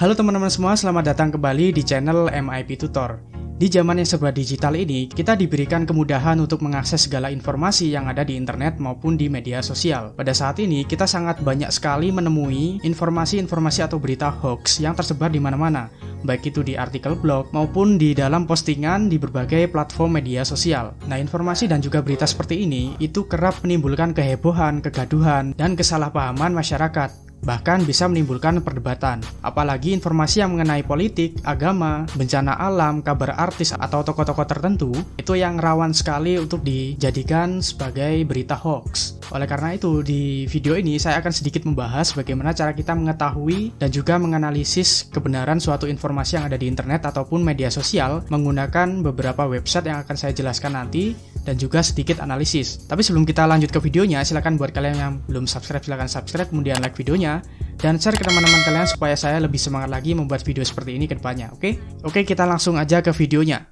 Halo teman-teman semua, selamat datang kembali di channel MIP Tutor. Di zaman yang serba digital ini, kita diberikan kemudahan untuk mengakses segala informasi yang ada di internet maupun di media sosial. Pada saat ini, kita sangat banyak sekali menemui informasi-informasi atau berita hoax yang tersebar di mana-mana, baik itu di artikel blog maupun di dalam postingan di berbagai platform media sosial. Nah, informasi dan juga berita seperti ini itu kerap menimbulkan kehebohan, kegaduhan, dan kesalahpahaman masyarakat. Bahkan bisa menimbulkan perdebatan. Apalagi informasi yang mengenai politik, agama, bencana alam, kabar artis, atau tokoh-tokoh tertentu, itu yang rawan sekali untuk dijadikan sebagai berita hoax. Oleh karena itu, di video ini saya akan sedikit membahas bagaimana cara kita mengetahui dan juga menganalisis kebenaran suatu informasi yang ada di internet ataupun media sosial menggunakan beberapa website yang akan saya jelaskan nanti, dan juga sedikit analisis. Tapi sebelum kita lanjut ke videonya, silahkan buat kalian yang belum subscribe, silahkan subscribe, kemudian like videonya, dan share ke teman-teman kalian supaya saya lebih semangat lagi membuat video seperti ini ke depannya, oke? Oke, kita langsung aja ke videonya.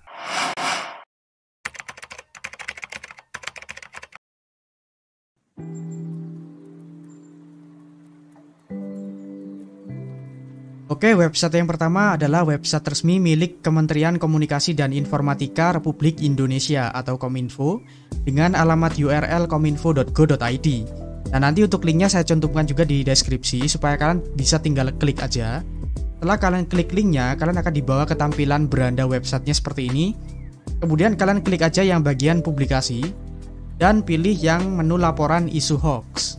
Oke, website yang pertama adalah website resmi milik Kementerian Komunikasi dan Informatika Republik Indonesia atau Kominfo dengan alamat URL kominfo.go.id. Nah, nanti untuk linknya saya cantumkan juga di deskripsi supaya kalian bisa tinggal klik aja. Setelah kalian klik linknya, kalian akan dibawa ke tampilan beranda websitenya seperti ini. Kemudian kalian klik aja yang bagian publikasi dan pilih yang menu laporan isu hoax.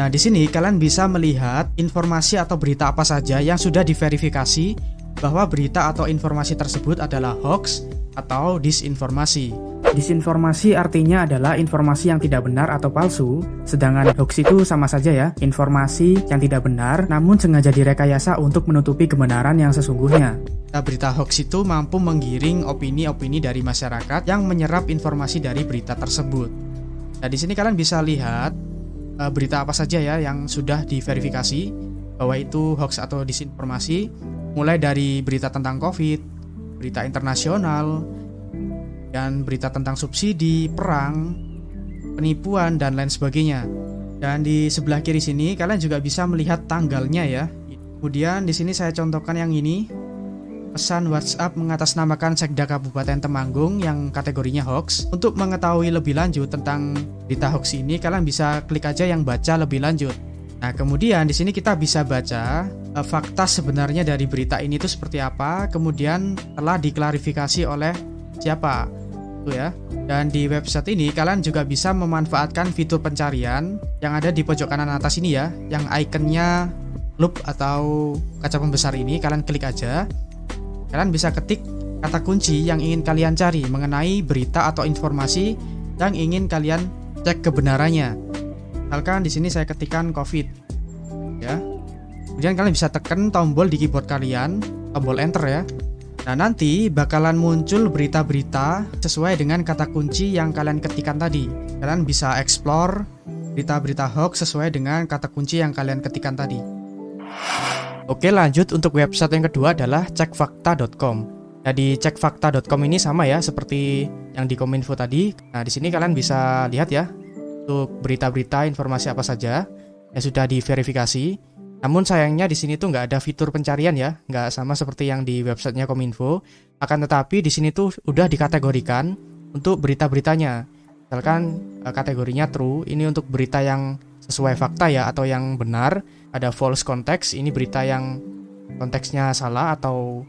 Nah, di sini kalian bisa melihat informasi atau berita apa saja yang sudah diverifikasi bahwa berita atau informasi tersebut adalah hoax atau disinformasi. Disinformasi artinya adalah informasi yang tidak benar atau palsu, sedangkan hoax itu sama saja ya, informasi yang tidak benar namun sengaja direkayasa untuk menutupi kebenaran yang sesungguhnya. Nah, berita hoax itu mampu menggiring opini-opini dari masyarakat yang menyerap informasi dari berita tersebut. Nah, di sini kalian bisa lihat berita apa saja ya yang sudah diverifikasi bahwa itu hoax atau disinformasi, mulai dari berita tentang COVID, berita internasional, dan berita tentang subsidi, perang, penipuan, dan lain sebagainya. Dan di sebelah kiri sini kalian juga bisa melihat tanggalnya ya. Kemudian di sini saya contohkan yang ini. Pesan WhatsApp mengatasnamakan Sekda Kabupaten Temanggung yang kategorinya hoax. Untuk mengetahui lebih lanjut tentang berita hoax ini, kalian bisa klik aja yang baca lebih lanjut. Nah, kemudian di sini kita bisa baca fakta sebenarnya dari berita ini itu seperti apa, kemudian telah diklarifikasi oleh siapa. Tuh ya. Dan di website ini kalian juga bisa memanfaatkan fitur pencarian yang ada di pojok kanan atas ini ya, yang ikonnya loop atau kaca pembesar ini, kalian klik aja. Kalian bisa ketik kata kunci yang ingin kalian cari mengenai berita atau informasi yang ingin kalian cek kebenarannya. Misalkan di sini saya ketikkan COVID, ya. Kemudian kalian bisa tekan tombol di keyboard kalian, tombol enter ya. Nah, nanti bakalan muncul berita-berita sesuai dengan kata kunci yang kalian ketikkan tadi. Kalian bisa explore berita-berita hoax sesuai dengan kata kunci yang kalian ketikkan tadi. Oke, lanjut untuk website yang kedua adalah cekfakta.com. Nah, di cekfakta.com ini sama ya seperti yang di Kominfo tadi. Nah, di sini kalian bisa lihat ya untuk berita-berita informasi apa saja yang sudah diverifikasi. Namun sayangnya di sini tuh nggak ada fitur pencarian ya, nggak sama seperti yang di websitenya Kominfo. Akan tetapi di sini tuh udah dikategorikan untuk berita-beritanya. Misalkan kategorinya true, ini untuk berita yang sesuai fakta ya atau yang benar. Ada false context, ini berita yang konteksnya salah atau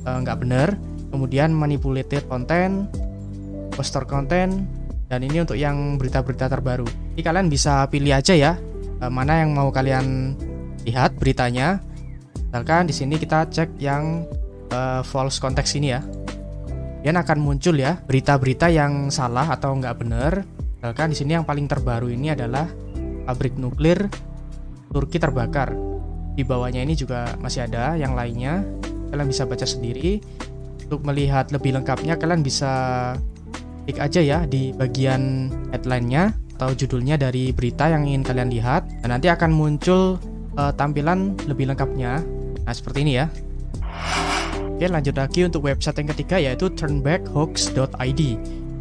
nggak benar. Kemudian manipulated content, poster content, dan ini untuk yang berita-berita terbaru. Jadi kalian bisa pilih aja ya mana yang mau kalian lihat beritanya. Misalkan di sini kita cek yang false context ini ya. Kemudian akan muncul ya berita-berita yang salah atau nggak benar. Misalkan di sini yang paling terbaru ini adalah pabrik nuklir Turki terbakar. Di bawahnya ini juga masih ada yang lainnya. Kalian bisa baca sendiri. Untuk melihat lebih lengkapnya kalian bisa klik aja ya di bagian headline-nya atau judulnya dari berita yang ingin kalian lihat. Dan nanti akan muncul tampilan lebih lengkapnya. Nah, seperti ini ya. Oke, lanjut lagi untuk website yang ketiga yaitu turnbackhoax.id.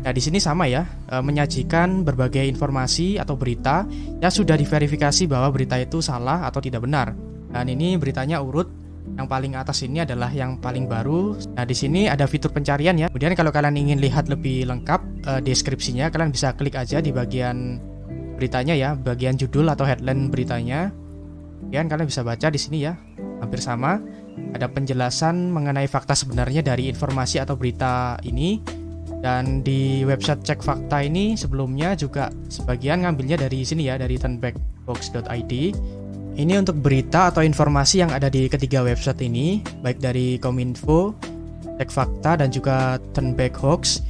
Nah, di sini sama ya, menyajikan berbagai informasi atau berita yang sudah diverifikasi bahwa berita itu salah atau tidak benar. Dan ini beritanya urut, yang paling atas ini adalah yang paling baru. Nah, di sini ada fitur pencarian ya. Kemudian kalau kalian ingin lihat lebih lengkap deskripsinya, kalian bisa klik aja di bagian beritanya ya, bagian judul atau headline beritanya. Kemudian kalian bisa baca di sini ya, hampir sama. Ada penjelasan mengenai fakta sebenarnya dari informasi atau berita ini. Dan di website cek fakta ini sebelumnya juga sebagian ngambilnya dari sini ya, dari turnbackhoax.id. Ini untuk berita atau informasi yang ada di ketiga website ini, baik dari Kominfo, Cek Fakta, dan juga Turnback Hoax.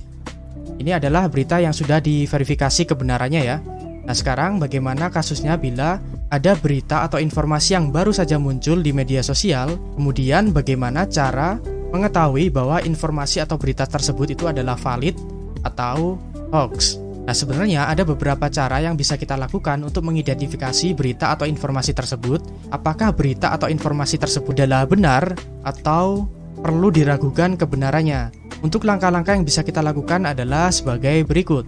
Ini adalah berita yang sudah diverifikasi kebenarannya ya. Nah, sekarang bagaimana kasusnya bila ada berita atau informasi yang baru saja muncul di media sosial, kemudian bagaimana cara mengetahui bahwa informasi atau berita tersebut itu adalah valid atau hoax. Nah, sebenarnya ada beberapa cara yang bisa kita lakukan untuk mengidentifikasi berita atau informasi tersebut. Apakah berita atau informasi tersebut adalah benar atau perlu diragukan kebenarannya. Untuk langkah-langkah yang bisa kita lakukan adalah sebagai berikut.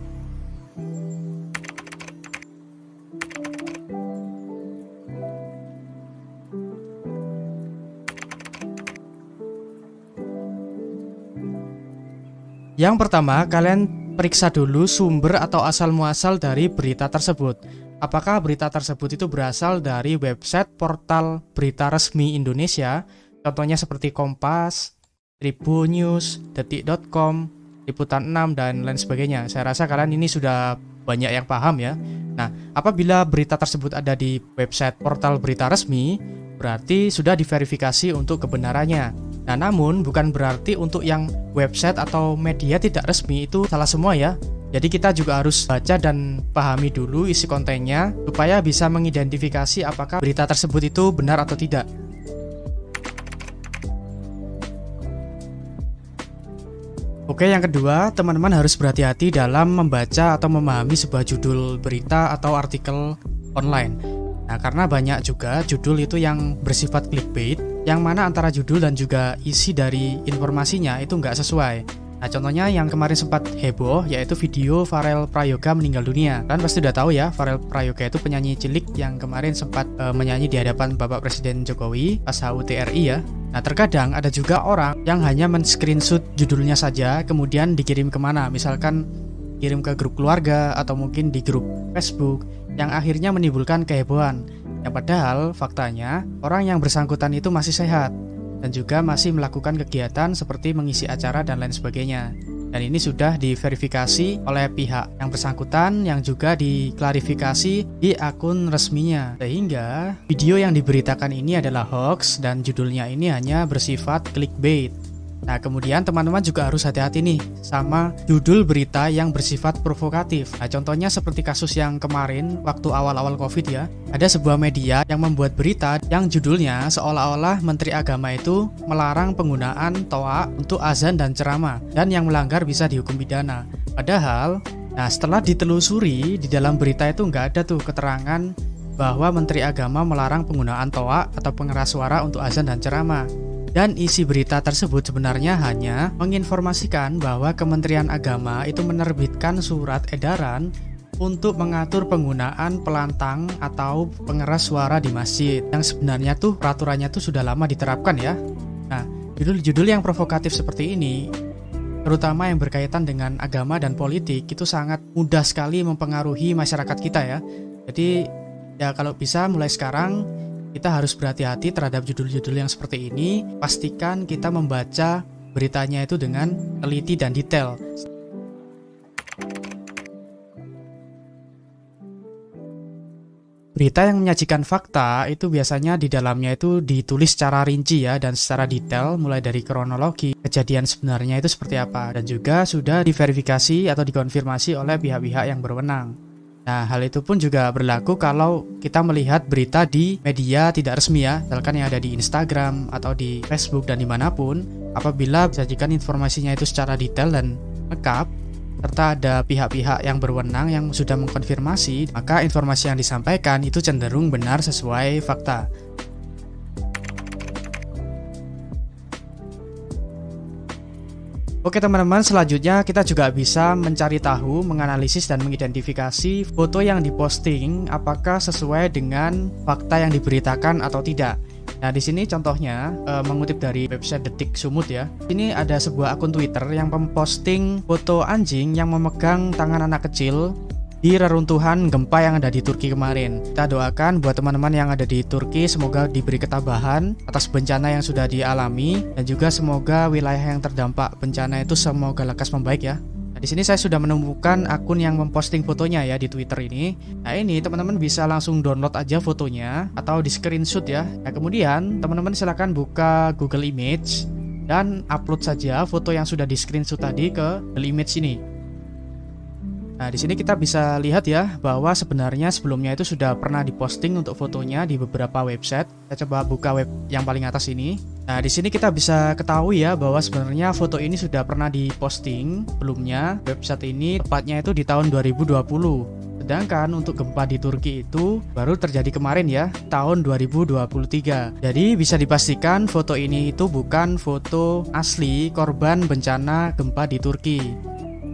Yang pertama, kalian periksa dulu sumber atau asal-muasal dari berita tersebut. Apakah berita tersebut itu berasal dari website portal berita resmi Indonesia, contohnya seperti Kompas, Tribun News, Detik.com, Liputan 6, dan lain sebagainya. Saya rasa kalian ini sudah banyak yang paham ya. Nah, apabila berita tersebut ada di website portal berita resmi, berarti sudah diverifikasi untuk kebenarannya. Nah, namun bukan berarti untuk yang website atau media tidak resmi itu salah semua ya. Jadi kita juga harus baca dan pahami dulu isi kontennya supaya bisa mengidentifikasi apakah berita tersebut itu benar atau tidak. Oke, yang kedua, teman-teman harus berhati-hati dalam membaca atau memahami sebuah judul berita atau artikel online. Nah, karena banyak juga judul itu yang bersifat clickbait, yang mana antara judul dan juga isi dari informasinya itu nggak sesuai. Nah, contohnya yang kemarin sempat heboh, yaitu video Farel Prayoga meninggal dunia. Kalian pasti udah tahu ya, Farel Prayoga itu penyanyi cilik yang kemarin sempat menyanyi di hadapan Bapak Presiden Jokowi pas HUT RI ya. Nah, terkadang ada juga orang yang hanya men-screenshot judulnya saja, kemudian dikirim kemana, misalkan kirim ke grup keluarga atau mungkin di grup Facebook, yang akhirnya menimbulkan kehebohan. Yang padahal faktanya orang yang bersangkutan itu masih sehat dan juga masih melakukan kegiatan seperti mengisi acara dan lain sebagainya. Dan ini sudah diverifikasi oleh pihak yang bersangkutan yang juga diklarifikasi di akun resminya. Sehingga video yang diberitakan ini adalah hoax dan judulnya ini hanya bersifat clickbait. Nah, kemudian teman-teman juga harus hati-hati nih sama judul berita yang bersifat provokatif. Nah, contohnya seperti kasus yang kemarin waktu awal-awal COVID ya. Ada sebuah media yang membuat berita yang judulnya seolah-olah Menteri Agama itu melarang penggunaan toa untuk azan dan ceramah, dan yang melanggar bisa dihukum pidana. Padahal, nah setelah ditelusuri di dalam berita itu nggak ada tuh keterangan bahwa Menteri Agama melarang penggunaan toa atau pengeras suara untuk azan dan ceramah. Dan isi berita tersebut sebenarnya hanya menginformasikan bahwa Kementerian Agama itu menerbitkan surat edaran untuk mengatur penggunaan pelantang atau pengeras suara di masjid, yang sebenarnya tuh peraturannya tuh sudah lama diterapkan ya. Nah, judul-judul yang provokatif seperti ini, terutama yang berkaitan dengan agama dan politik, itu sangat mudah sekali mempengaruhi masyarakat kita ya. Jadi ya kalau bisa mulai sekarang kita harus berhati-hati terhadap judul-judul yang seperti ini. Pastikan kita membaca beritanya itu dengan teliti dan detail. Berita yang menyajikan fakta itu biasanya di dalamnya itu ditulis secara rinci ya dan secara detail, mulai dari kronologi kejadian sebenarnya itu seperti apa, dan juga sudah diverifikasi atau dikonfirmasi oleh pihak-pihak yang berwenang. Nah, hal itu pun juga berlaku kalau kita melihat berita di media tidak resmi ya, misalkan yang ada di Instagram atau di Facebook dan dimanapun. Apabila disajikan informasinya itu secara detail dan lengkap, serta ada pihak-pihak yang berwenang yang sudah mengkonfirmasi, maka informasi yang disampaikan itu cenderung benar sesuai fakta. Oke teman-teman, selanjutnya kita juga bisa mencari tahu, menganalisis dan mengidentifikasi foto yang diposting apakah sesuai dengan fakta yang diberitakan atau tidak. Nah, di sini contohnya mengutip dari website Detik Sumut ya. Ini ada sebuah akun Twitter yang memposting foto anjing yang memegang tangan anak kecil di reruntuhan gempa yang ada di Turki kemarin. Kita doakan buat teman-teman yang ada di Turki semoga diberi ketabahan atas bencana yang sudah dialami, dan juga semoga wilayah yang terdampak bencana itu semoga lekas membaik ya. Nah, di sini saya sudah menemukan akun yang memposting fotonya ya di Twitter ini. Nah, ini teman-teman bisa langsung download aja fotonya atau di screenshot ya. Nah, kemudian teman-teman silahkan buka Google Image dan upload saja foto yang sudah di screenshot tadi ke Google Image ini. Nah, di sini kita bisa lihat ya bahwa sebenarnya sebelumnya itu sudah pernah diposting untuk fotonya di beberapa website. Kita coba buka web yang paling atas ini. Nah, di sini kita bisa ketahui ya bahwa sebenarnya foto ini sudah pernah diposting sebelumnya. Website ini tepatnya itu di tahun 2020. Sedangkan untuk gempa di Turki itu baru terjadi kemarin ya, tahun 2023. Jadi bisa dipastikan foto ini itu bukan foto asli korban bencana gempa di Turki.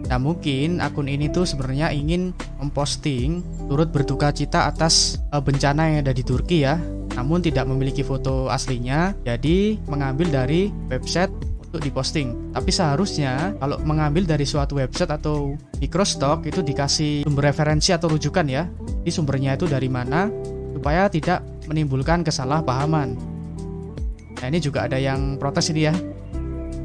Nah, mungkin akun ini tuh sebenarnya ingin memposting turut berduka cita atas bencana yang ada di Turki ya, namun tidak memiliki foto aslinya, jadi mengambil dari website untuk diposting. Tapi seharusnya kalau mengambil dari suatu website atau microstock itu dikasih sumber referensi atau rujukan ya, di sumbernya itu dari mana, supaya tidak menimbulkan kesalahpahaman. Nah, ini juga ada yang protes ini ya.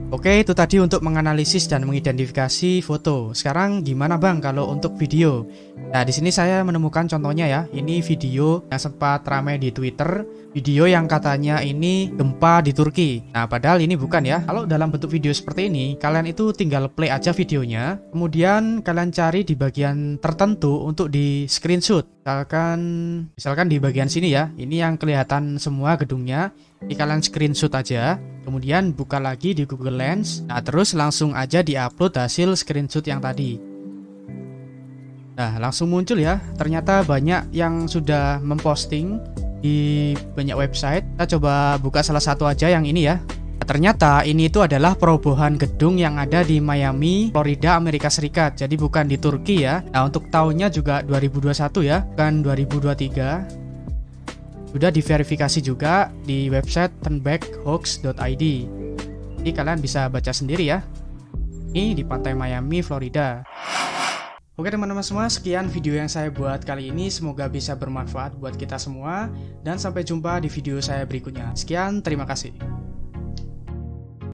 Oke, itu tadi untuk menganalisis dan mengidentifikasi foto. Sekarang gimana Bang kalau untuk video? Nah, di sini saya menemukan contohnya ya. Ini video yang sempat ramai di Twitter, video yang katanya ini gempa di Turki. Nah, padahal ini bukan ya. Kalau dalam bentuk video seperti ini, kalian itu tinggal play aja videonya, kemudian kalian cari di bagian tertentu untuk di screenshot. Misalkan di bagian sini ya. Ini yang kelihatan semua gedungnya. Ini kalian screenshot aja, kemudian buka lagi di Google Lens. Nah, terus langsung aja diupload hasil screenshot yang tadi. Nah, langsung muncul ya. Ternyata banyak yang sudah memposting di banyak website. Kita coba buka salah satu aja yang ini ya. Nah, ternyata ini itu adalah perobohan gedung yang ada di Miami, Florida, Amerika Serikat. Jadi bukan di Turki ya. Nah, untuk tahunnya juga 2021 ya, bukan 2023. Sudah diverifikasi juga di website turnbackhoax.id. Jadi kalian bisa baca sendiri ya. Ini di pantai Miami, Florida. Oke teman-teman semua, sekian video yang saya buat kali ini. Semoga bisa bermanfaat buat kita semua. Dan sampai jumpa di video saya berikutnya. Sekian, terima kasih.